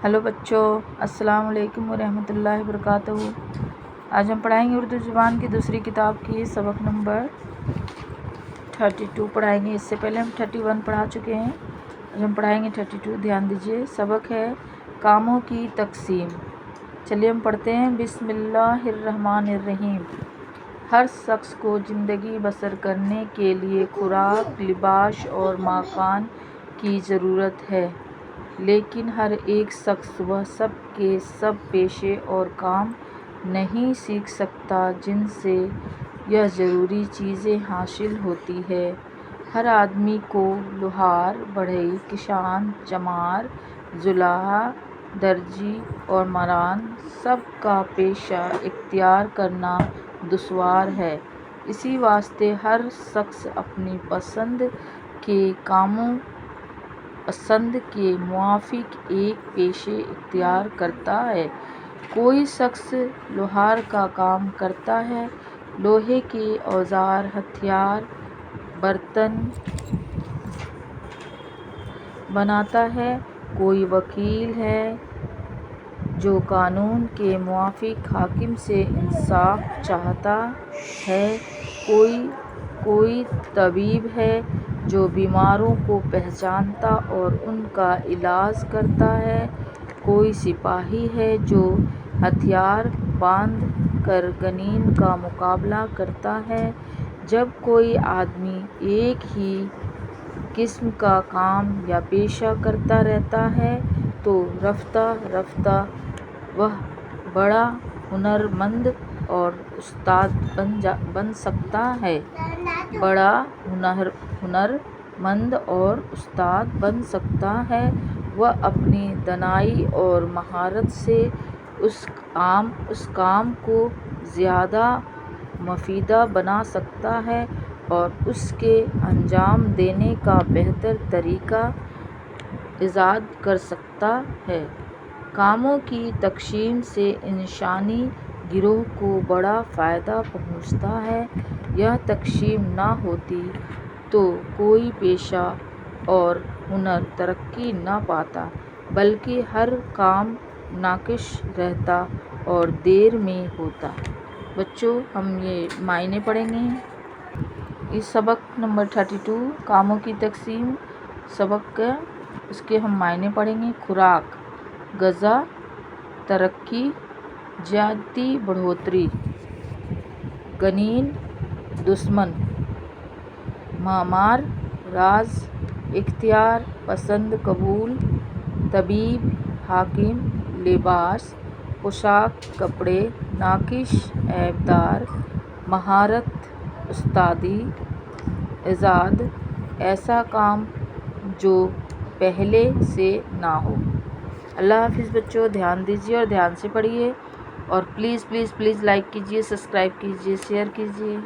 Hello बच्चों, अस्सलाम वालेकुम वरहमतुल्लाहि वबरकातुहू। आज हम पढ़ाएंगे उर्दू ज़ुबान की दूसरी किताब की सबक नंबर 32 पढ़ाएंगे। इससे पहले हम 31 पढ़ा चुके हैं। आज हम पढ़ाएंगे 32। ध्यान दीजिए, सबक है कामों की तकसीम। चलिए हम पढ़ते हैं। बिस्मिल्लाहिर्रहमानिर्रहीम। हर शख्स को ज़िंदगी बसर करने के लिए खुराक, लिबास और मकान की ज़रूरत है, लेकिन हर एक शख्स वह सब के सब पेशे और काम नहीं सीख सकता जिनसे यह ज़रूरी चीज़ें हासिल होती है। हर आदमी को लोहार, बढ़ई, किसान, चमार, जुलाहा, दर्जी और मरान सब का पेशा इख्तियार करना दुश्वार है। इसी वास्ते हर शख्स अपनी पसंद के मुआफिक एक पेशे इख्तियार करता है। कोई शख्स लोहार का काम करता है, लोहे के औजार, हथियार, बर्तन बनाता है। कोई वकील है जो कानून के मुआफिक हाकिम से इंसाफ चाहता है। कोई तबीब है जो बीमारों को पहचानता और उनका इलाज करता है। कोई सिपाही है जो हथियार बांध कर गनीम का मुकाबला करता है। जब कोई आदमी एक ही किस्म का काम या पेशा करता रहता है तो रफ्ता रफ्ता वह बड़ा हुनरमंद और उस्ताद बन सकता है। बड़ा हुनरमंद और उस्ताद बन सकता है। वह अपनी दानाई और महारत से उस काम को ज़्यादा मुफीदा बना सकता है और उसके अंजाम देने का बेहतर तरीका ईजाद कर सकता है। कामों की तकसीम से इंसानी गिरोह को बड़ा फ़ायदा पहुँचता है। यह तकसीम ना होती तो कोई पेशा और हुनर तरक्की न पाता, बल्कि हर काम नाकिस रहता और देर में होता। बच्चों, हम ये मायने पढ़ेंगे। इस सबक नंबर 32 कामों की तकसीम सबक का इसके हम मायने पढ़ेंगे। खुराक, ग़ज़ा, तरक्की, ज़्यादती, बढ़ोतरी, गनीम, दुश्मन, मामार, राज, इख्तियार, पसंद, कबूल, तबीब, हाकिम, लिबास, पोशाक, कपड़े, नाकिश, ऐबदार, महारत, उस्तादी, इजाद, ऐसा काम जो पहले से ना हो। अल्लाह हाफिज़ बच्चों। ध्यान दीजिए और ध्यान से पढ़िए और प्लीज़ प्लीज़ प्लीज़ लाइक कीजिए, सब्सक्राइब कीजिए, शेयर कीजिए।